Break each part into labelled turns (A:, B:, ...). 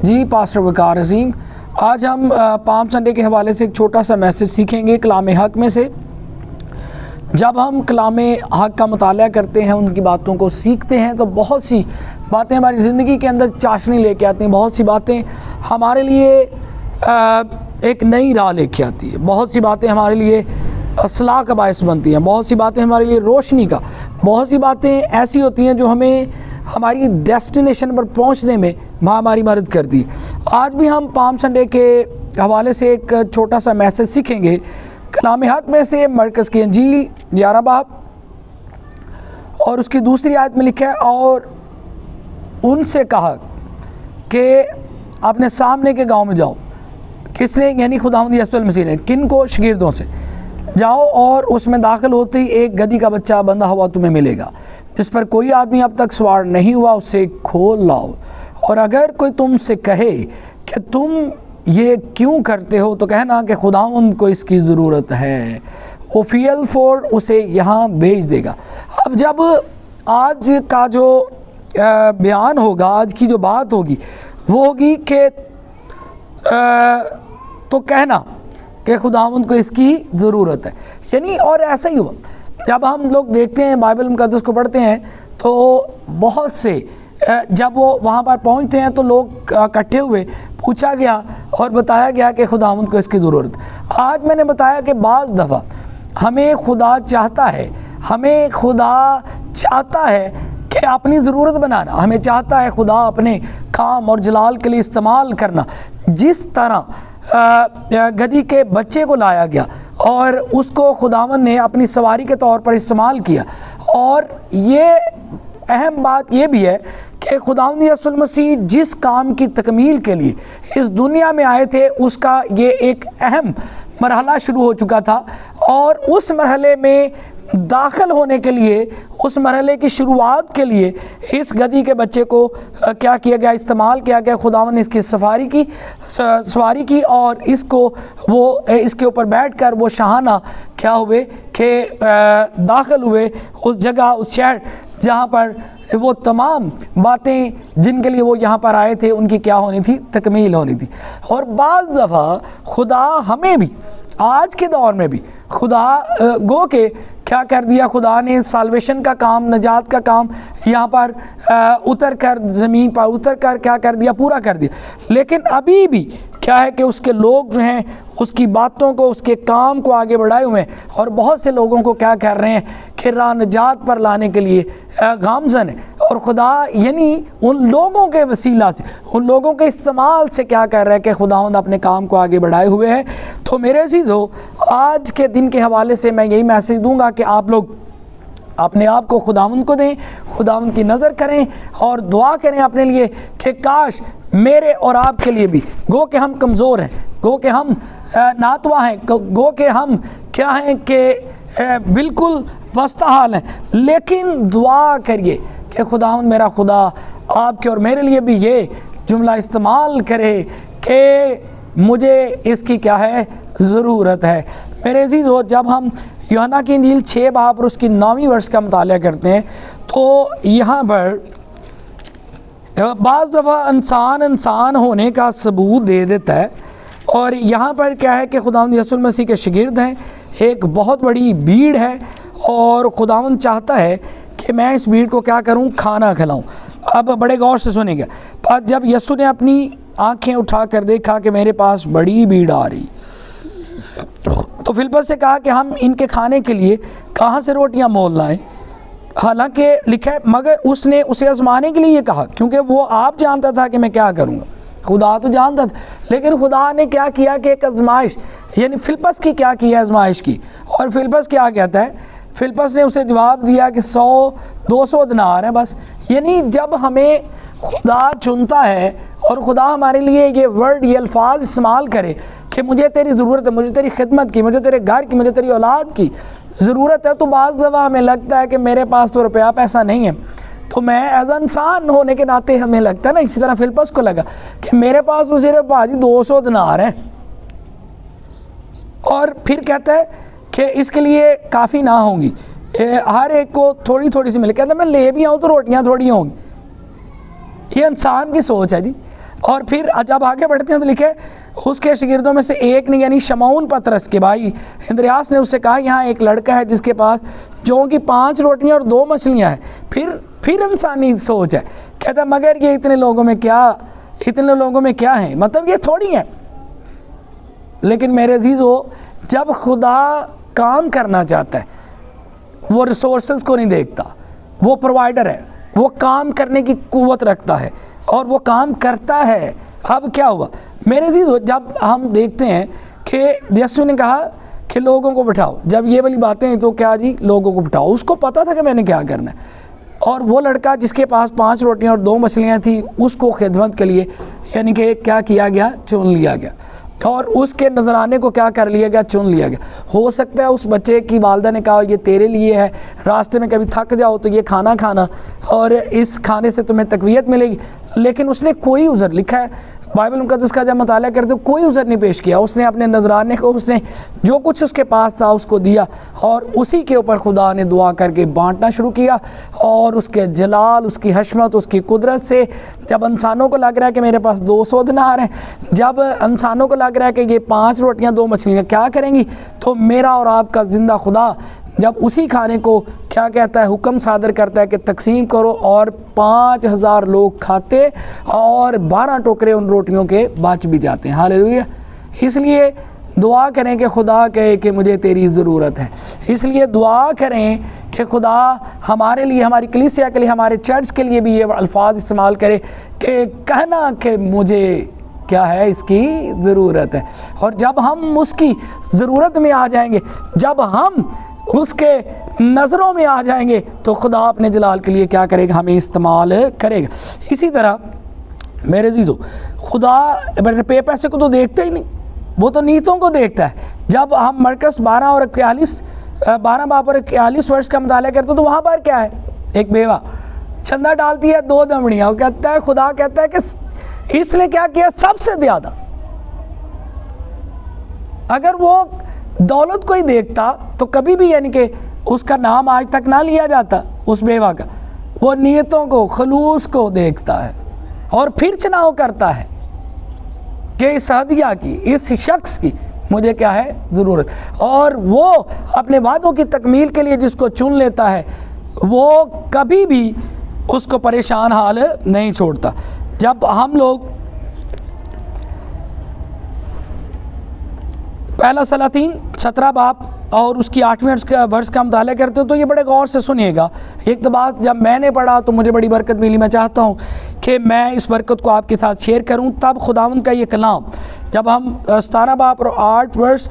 A: جی pastor وقار عظیم، آج ہم palm Sunday کے حوالے سے ایک چھوٹا سا میسج سیکھیں گے کلام حق میں سے۔ جب ہم کلام حق کا مطالعہ کرتے ہیں، ان کی باتوں کو سیکھتے ہیں، تو بہت سی باتیں ہماری زندگی کے اندر چاشنی لے کے آتی ہیں، بہت سی باتیں ہمارے لیے ایک نئی راہ لے کے آتی ہے، بہت سی باتیں ہمارے لیے اصلاح کا باعث بنتی ہیں، بہت سی باتیں ہمارے لیے روشنی کا، بہت سی باتیں ایسی ہوتی ہیں جو ہمیں ہماری ڈیسٹینیشن پر پہنچنے میں ہماری مدد کرتی ہے۔ آج بھی ہم پام سنڈے کے حوالے سے ایک چھوٹا سا میسج سیکھیں گے کلام حق میں سے، مرکز کی انجیل 11 باب اور اس کی دوسری آیت میں لکھا ہے، اور ان سے کہا کہ اپنے سامنے کے گاؤں میں جاؤ۔ کس نے؟ یعنی خداوند یسوع المسیح نے۔ کن کو؟ شاگردوں سے۔ جاؤ اور اس میں داخل ہوتے ہی ایک گدھی کا بچہ بندھا ہوا تمہیں ملے گا، جس پر کوئی آدمی اب تک سوار نہیں ہوا، اسے کھول لاؤ۔ اور اگر کوئی تم سے کہے کہ تم یہ کیوں کرتے ہو، تو کہنا کہ خداوند کو اس کی ضرورت ہے، وہ فی الفور اسے یہاں بھیج دے گا۔ اب جب آج کا جو بیان ہوگا، آج کی جو بات ہوگی، وہ ہوگی کہ تو کہنا کہ خداوند کو اس کی ضرورت ہے، یعنی اور ایسا ہی ہوا۔ جب ہم لوگ دیکھتے ہیں بائبل مقدس کو پڑھتے ہیں، تو بہت سے جب وہ وہاں پر پہنچتے ہیں تو لوگ اکٹھے ہوئے، پوچھا گیا اور بتایا گیا کہ خداوند کو اس کی ضرورت ہے۔ آج میں نے بتایا کہ بعض دفعہ ہمیں خدا چاہتا ہے کہ اپنی ضرورت بنانا، ہمیں چاہتا ہے خدا اپنے کام اور جلال کے لیے استعمال کرنا۔ جس طرح گدھی کے بچے کو لایا گیا اور اس کو خداوند نے اپنی سواری کے طور پر استعمال کیا، اور یہ اہم بات یہ بھی ہے کہ خداوند یسوع المسیح جس کام کی تکمیل کے لیے اس دنیا میں آئے تھے، اس کا یہ ایک اہم مرحلہ شروع ہو چکا تھا، اور اس مرحلے میں داخل ہونے کے لیے، اس مرحلے کی شروعات کے لیے اس گدھی کے بچے کو کیا کیا گیا؟ استعمال کیا گیا۔ خداوند نے اس کی سواری کی اور اس کو وہ اس کے اوپر بیٹھ کر وہ شاہانہ کیا ہوئے کہ داخل ہوئے اس جگہ، اس شہر جہاں پر وہ تمام باتیں جن کے لیے وہ یہاں پر آئے تھے، ان کی کیا ہونی تھی؟ تکمیل ہونی تھی۔ اور بعض دفعہ خدا ہمیں بھی آج کے دور میں بھی خدا گو کہ کیا کر دیا، خدا نے سالویشن کا کام، نجات کا کام یہاں پر اتر کر، زمین پر اتر کر کیا کر دیا؟ پورا کر دیا۔ لیکن ابھی بھی کیا ہے کہ اس کے لوگ جو ہیں اس کی باتوں کو، اس کے کام کو آگے بڑھائے ہوئے ہیں، اور بہت سے لوگوں کو کیا کر رہے ہیں کہ راہ نجات پر لانے کے لیے گامزن ہے۔ اور خدا یعنی ان لوگوں کے وسیلہ سے، ان لوگوں کے استعمال سے کیا کر رہا ہے کہ خداوند اپنے کام کو آگے بڑھائے ہوئے ہیں۔ تو میرے عزیزو، آج کے دن کے حوالے سے میں یہی میسج دوں گا کہ آپ لوگ اپنے آپ کو خداوند کو دیں، خداوند کی نظر کریں اور دعا کریں اپنے لیے کہ کاش میرے اور آپ کے لیے بھی، گو کہ ہم کمزور ہیں، گو کہ ہم ناتواں ہیں، گو کہ ہم کیا ہیں کہ بالکل پست حال ہیں، لیکن دعا کریے کہ خداوند میرا خدا آپ کے اور میرے لیے بھی یہ جملہ استعمال کرے کہ مجھے اس کی کیا ہے؟ ضرورت ہے۔ میرے عزیز ہو، جب ہم یوحنا کی انجیل 6 باب اور اس کی 9ویں ورس کا مطالعہ کرتے ہیں، تو یہاں پر بعض دفعہ انسان ہونے کا ثبوت دے دیتا ہے، اور یہاں پر کیا ہے کہ خداوند یسوع المسیح کے شاگرد ہیں، ایک بہت بڑی بھیڑ ہے، اور خداوند چاہتا ہے کہ میں اس بھیڑ کو کیا کروں؟ کھانا کھلاؤں۔ اب بڑے غور سے سنیں گے، جب یسوع نے اپنی آنکھیں اٹھا کر دیکھا کہ میرے پاس بڑی بھیڑ آ رہی، تو فلپس سے کہا کہ ہم ان کے کھانے کے لیے کہاں سے روٹیاں مول لائیں؟ حالانکہ لکھا ہے، مگر اس نے اسے آزمانے کے لیے یہ کہا، کیونکہ وہ آپ جانتا تھا کہ میں کیا کروں گا۔ خدا تو جانتا تھا، لیکن خدا نے کیا کیا کہ ایک آزمائش، یعنی فلپس کی کیا کی ہے؟ آزمائش کی۔ اور فلپس کیا کہتا ہے؟ فلپس نے اسے جواب دیا کہ 100-200 دینار ہے بس۔ یعنی جب ہمیں خدا چنتا ہے اور خدا ہمارے لیے یہ ورڈ، یہ الفاظ استعمال کرے کہ مجھے تیری ضرورت ہے، مجھے تیری خدمت کی، مجھے تیرے گھر کی، مجھے تیری اولاد کی ضرورت ہے، تو بعض دفعہ ہمیں لگتا ہے کہ میرے پاس تو روپیہ پیسہ نہیں ہے، تو میں ایز انسان ہونے کے ناطے ہمیں لگتا ہے نا، اسی طرح فلپس کو لگا کہ میرے پاس تو صرف باجی 200 دینار ہیں، اور پھر کہتا ہے کہ اس کے لیے کافی نہ ہوں گی، ہر ایک کو تھوڑی تھوڑی سی ملے۔ کہتا ہے میں لے بھی آؤں تو روٹیاں تھوڑی ہوں گی۔ یہ انسان کی سوچ ہے جی۔ اور پھر جب آگے بڑھتے ہیں تو لکھے اس کے شاگردوں میں سے ایک نے یعنی شمعون پطرس کے بھائی اندریاس نے اس سے کہا یہاں ایک لڑکا ہے جس کے پاس جوں کی 5 روٹیاں اور 2 مچھلیاں ہیں. پھر انسانی سوچ ہے, کہتا ہے مگر یہ اتنے لوگوں میں کیا ہیں, مطلب یہ تھوڑی ہیں. لیکن میرے عزیزو, جب خدا کام کرنا چاہتا ہے وہ ریسورسز کو نہیں دیکھتا, وہ پرووائڈر ہے, وہ کام کرنے کی قوت رکھتا ہے اور وہ کام کرتا ہے. اب کیا ہوا میرے عزیزو, جب ہم دیکھتے ہیں کہ یسوع نے کہا کہ لوگوں کو بٹھاؤ, جب یہ والی باتیں ہیں تو کیا جی لوگوں کو بٹھاؤ, اس کو پتا تھا کہ میں نے کیا کرنا ہے. اور وہ لڑکا جس کے پاس 5 روٹیاں اور 2 مچھلیاں تھیں اس کو خدمت کے لیے یعنی کہ کیا کیا گیا, چن لیا گیا, اور اس کے نذرانے کو کیا کر لیا گیا, چن لیا گیا. ہو سکتا ہے اس بچے کی والدہ نے کہا یہ تیرے لیے ہے, راستے میں کبھی تھک جاؤ تو یہ کھانا کھانا اور اس کھانے سے تمہیں تقویت ملے گی, لیکن اس نے کوئی عذر, لکھا ہے بائبل مقدس کا جب مطالعہ کرتے تو کوئی عذر نہیں پیش کیا. اس نے اپنے نذرانے کو, اس نے جو کچھ اس کے پاس تھا اس کو دیا, اور اسی کے اوپر خدا نے دعا کر کے بانٹنا شروع کیا. اور اس کے جلال, اس کی حشمت, اس کی قدرت سے جب انسانوں کو لگ رہا ہے کہ میرے پاس 200 دینار ہیں, جب انسانوں کو لگ رہا ہے کہ یہ 5 روٹیاں 2 مچھلیاں کیا کریں گی, تو میرا اور آپ کا زندہ خدا جب اسی کھانے کو کیا کہتا ہے, حکم صادر کرتا ہے کہ تقسیم کرو, اور 5000 لوگ کھاتے اور 12 ٹوکرے ان روٹیوں کے بچ بھی جاتے ہیں. ہاللیلویہ. اس لیے دعا کریں کہ خدا کہے کہ مجھے تیری ضرورت ہے. اس لیے دعا کریں کہ خدا ہمارے لیے, ہماری کلیسیا کے لیے, ہمارے چرچ کے لیے بھی یہ الفاظ استعمال کرے کہ کہنا کہ مجھے کیا ہے, اس کی ضرورت ہے. اور جب ہم اس کی ضرورت میں آ جائیں گے, جب ہم اس کے نظروں میں آ جائیں گے, تو خدا اپنے جلال کے لیے کیا کرے گا, ہمیں استعمال کرے گا. اسی طرح میرے عزیزو, خدا پے پیسے کو تو دیکھتا ہی نہیں, وہ تو نیتوں کو دیکھتا ہے. جب ہم مرکز 12 باب اور 41 ورس کا مطالعہ کرتے تو وہاں پر کیا ہے, ایک بیوہ چندہ ڈالتی ہے 2 دمڑیاں, وہ کہتا ہے, خدا کہتا ہے کہ اس نے کیا کیا, سب سے زیادہ. اگر وہ دولت کو ہی دیکھتا تو کبھی بھی یعنی کہ اس کا نام آج تک نہ لیا جاتا اس بیوہ کا. وہ نیتوں کو, خلوص کو دیکھتا ہے اور پھر چناؤ کرتا ہے کہ اس ہدیہ کی, اس شخص کی مجھے کیا ہے ضرورت. اور وہ اپنے وعدوں کی تکمیل کے لیے جس کو چن لیتا ہے وہ کبھی بھی اس کو پریشان حال نہیں چھوڑتا. جب ہم لوگ پہلا سلاطین 17 باب اور اس کی 8ویں ورس کا مطالعہ کرتے ہو تو یہ بڑے غور سے سنیے گا. ایک تو بات جب میں نے پڑھا تو مجھے بڑی برکت ملی, میں چاہتا ہوں کہ میں اس برکت کو آپ کے ساتھ شیئر کروں. تب خداوند کا یہ کلام, جب ہم 17 باب اور 8 ورس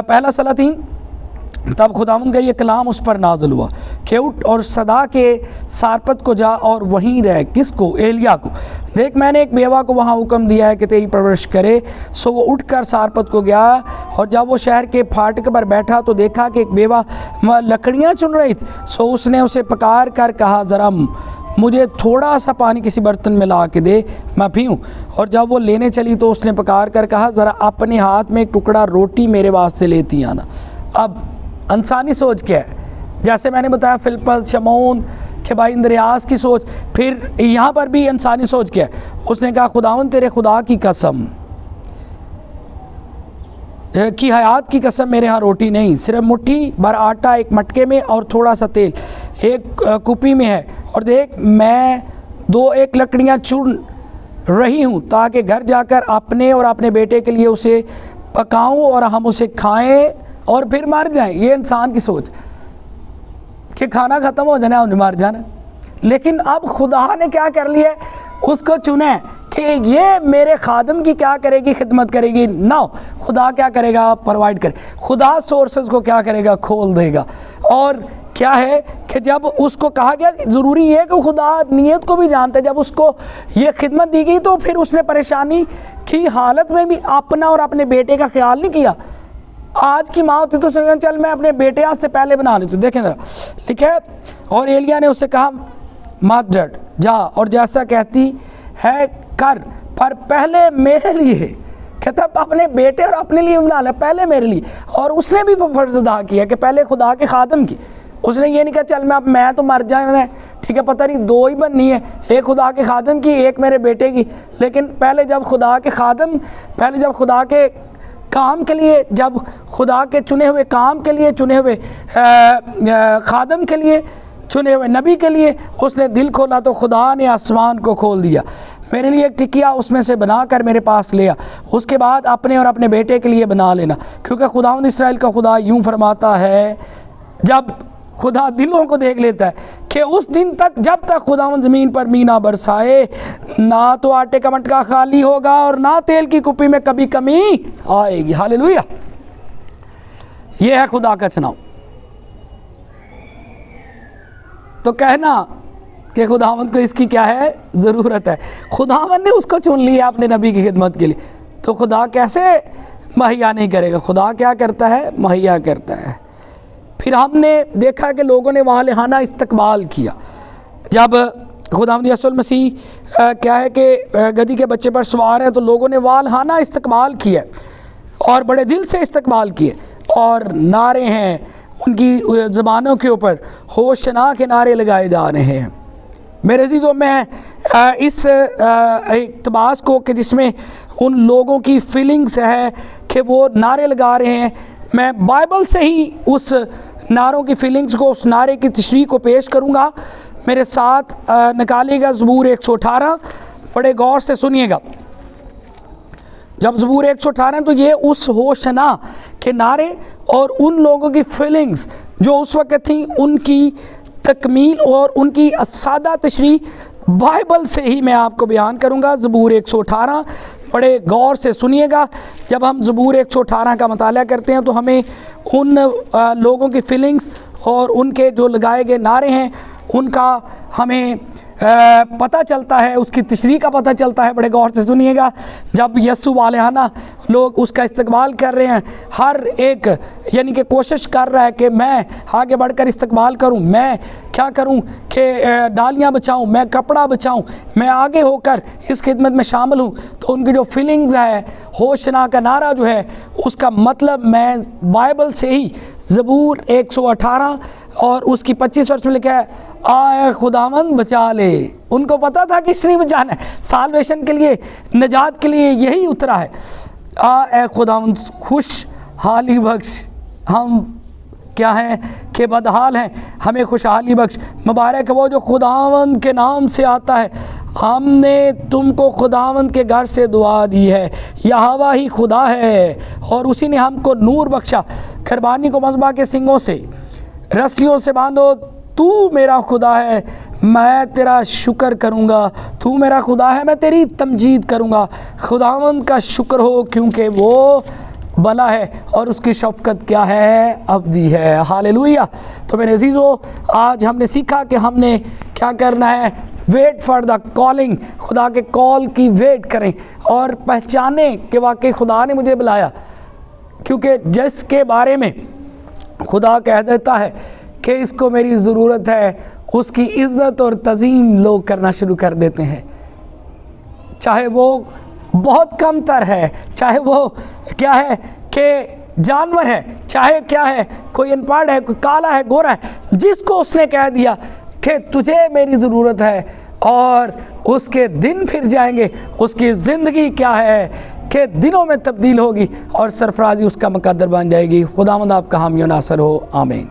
A: پہلا سلاطین, تب خداوند کا یہ کلام اس پر نازل ہوا کہ اٹھ اور صدا کے سارپت کو جا اور وہیں رہ. کس کو, ایلیا کو. دیکھ میں نے ایک بیوہ کو وہاں حکم دیا ہے کہ تیری پرورش کرے. سو وہ اٹھ کر سارپت کو گیا, اور جب وہ شہر کے پھاٹک پر بیٹھا تو دیکھا کہ ایک بیوہ لکڑیاں چن رہی تھی. سو اس نے اسے پکار کر کہا, ذرا مجھے تھوڑا سا پانی کسی برتن میں لا کے دے, میں پیوں. اور جب وہ لینے چلی تو اس نے پکار کر کہا, ذرا اپنے ہاتھ میں ایک ٹکڑا روٹی میرے واسطے لیتی آنا. اب انسانی سوچ کیا ہے, جیسے میں نے بتایا فلپس, شمعون کہ بھائی اندریاس کی سوچ, پھر یہاں پر بھی انسانی سوچ کیا ہے. اس نے کہا, خداوند تیرے خدا کی قسم کی حیات کی قسم, میرے ہاں روٹی نہیں, صرف مٹھی بھر آٹا ایک مٹکے میں اور تھوڑا سا تیل ایک کپی میں ہے. اور دیکھ میں 1 لکڑیاں چن رہی ہوں تاکہ گھر جا کر اپنے اور اپنے بیٹے کے لیے اسے پکاؤں اور ہم اسے کھائیں اور پھر مر جائیں. یہ انسان کی سوچ کہ کھانا ختم ہو جانا اور مر جانا. لیکن اب خدا نے کیا کر لیا, اس کو چنا کہ یہ میرے خادم کی کیا کرے گی, خدمت کرے گی. نہ خدا کیا کرے گا, پرووائڈ کرے. خدا سورسز کو کیا کرے گا, کھول دے گا. اور کیا ہے کہ جب اس کو کہا گیا, ضروری ہے کہ خدا نیت کو بھی جانتا ہے. جب اس کو یہ خدمت دی گئی تو پھر اس نے پریشانی کی حالت میں بھی اپنا اور اپنے بیٹے کا خیال نہیں کیا. آج کی ماں ہوتی تو چل میں اپنے بیٹے سے پہلے بنا لیتی ہوں. دیکھیں ذرا لکھا ہے, اور ایلیا نے اس سے کہا, مت ڈٹ, جا اور جیسا کہتی ہے کر, پر پہلے میرے لیے. کہتا اپنے بیٹے اور اپنے لیے بنا لے, پہلے میرے لیے. اور اس نے بھی وہ فرض ادا کیا کہ پہلے خدا کے خادم کی. اس نے یہ نہیں کہا چل میں تو مر جانا ہے, ٹھیک ہے، پتہ نہیں دو ہی بننی ہے، ایک خدا کے خادم کی، ایک میرے بیٹے کی، لیکن پہلے جب خدا کے خادم، پہلے جب خدا کے کام کے لیے، جب خدا کے چنے ہوئے کام کے لیے، چنے ہوئے خادم کے لیے، چنے ہوئے نبی کے لیے اس نے دل کھولا تو خدا نے آسمان کو کھول دیا، میرے لیے ایک ٹکیا اس میں سے بنا کر میرے پاس لیا، اس کے بعد اپنے اور اپنے بیٹے کے لیے بنا لینا، کیونکہ خداوند اسرائیل کا خدا یوں فرماتا ہے، جب خدا دلوں کو دیکھ لیتا ہے کہ اس دن تک جب تک خداوند زمین پر مینا برسائے، نہ تو آٹے کا مٹکا خالی ہوگا اور نہ تیل کی کپی میں کبھی کمی آئے گی۔ ہالیلویہ، یہ ہے خدا کا چناؤ۔ تو کہنا کہ خداوند کو اس کی کیا ہے، ضرورت ہے، خداوند نے اس کو چن لیا اپنے نبی کی خدمت کے لیے، تو خدا کیسے مہیا نہیں کرے گا؟ خدا کیا کرتا ہے؟ مہیا کرتا ہے۔ پھر ہم نے دیکھا کہ لوگوں نے وہاں لہانہ استقبال کیا، جب خداوند یسوع المسیح کیا ہے کہ گدھی کے بچے پر سوار ہیں، تو لوگوں نے وہاں لہانہ استقبال کیا اور بڑے دل سے استقبال کیے، اور نعرے ہیں ان کی زبانوں کے اوپر، ہوشنا کے نعرے لگائے جا رہے ہیں۔ میرے عزیزوں، میں اس اقتباس کو کہ جس میں ان لوگوں کی فیلنگز ہے کہ وہ نعرے لگا رہے ہیں، میں بائبل سے ہی اس نعروں کی فیلنگز کو، اس نعرے کی تشریح کو پیش کروں گا۔ میرے ساتھ نکالیے گا زبور 118، بڑے غور سے سنیے گا۔ جب زبور 118 تو یہ اس ہوشنا کے نعرے اور ان لوگوں کی فیلنگز جو اس وقت تھیں، ان کی تکمیل اور ان کی سادہ تشریح بائبل سے ہی میں آپ کو بیان کروں گا۔ زبور 118 بڑے غور سے سنیے گا۔ جب ہم زبور 118 کا مطالعہ کرتے ہیں تو ہمیں ان لوگوں کی فیلنگز اور ان کے جو لگائے گئے نعرے ہیں ان کا ہمیں پتہ چلتا ہے، اس کی تشریح کا پتہ چلتا ہے۔ بڑے غور سے سنیے گا۔ جب یسوع والہانہ لوگ اس کا استقبال کر رہے ہیں، ہر ایک یعنی کہ کوشش کر رہا ہے کہ میں آگے بڑھ کر استقبال کروں، میں کیا کروں کہ ڈالیاں بچاؤں، میں کپڑا بچاؤں، میں آگے ہو کر اس خدمت میں شامل ہوں، تو ان کی جو فیلنگز ہے، ہوشنا کا نعرہ جو ہے، اس کا مطلب میں بائبل سے ہی زبور 118 اور اس کی 25 ورس میں لکھا ہے، آئے خداوند بچا لے۔ ان کو پتا تھا کہ اس نے بچانا ہے، سالویشن کے لیے، نجات کے لیے یہی اترا ہے۔ اے خداوند خوش حالی بخش، ہم کیا ہیں کہ بدحال ہیں، ہمیں خوشحالی بخش۔ مبارک وہ جو خداوند کے نام سے آتا ہے، ہم نے تم کو خداوند کے گھر سے دعا دی ہے، یہوہ ہی خدا ہے اور اسی نے ہم کو نور بخشا۔ قربانی کو مذبح کے سنگوں سے، رسیوں سے باندھو، تو میرا خدا ہے، میں تیرا شکر کروں گا، تو میرا خدا ہے، میں تیری تمجید کروں گا۔ خداوند کا شکر ہو کیونکہ وہ بھلا ہے اور اس کی شفقت کیا ہے، ابدی ہے۔ ہالیلویہ۔ تو میرے عزیزو، آج ہم نے سیکھا کہ ہم نے کیا کرنا ہے، ویٹ فار دا کالنگ، خدا کے کال کی ویٹ کریں اور پہچانیں کہ واقعی خدا نے مجھے بلایا، کیونکہ جس کے بارے میں خدا کہہ دیتا ہے کہ اس کو میری ضرورت ہے، اس کی عزت اور تعظیم لوگ کرنا شروع کر دیتے ہیں، چاہے وہ بہت کم تر ہے، چاہے وہ کیا ہے کہ جانور ہے، چاہے کیا ہے کوئی ان پڑھ ہے، کوئی کالا ہے، گورا ہے، جس کو اس نے کہہ دیا کہ تجھے میری ضرورت ہے، اور اس کے دن پھر جائیں گے، اس کی زندگی کیا ہے کہ دنوں میں تبدیل ہوگی اور سرفرازی اس کا مقدر بن جائے گی۔ خداوند آپ کا حامی و ناصر ہو، آمین۔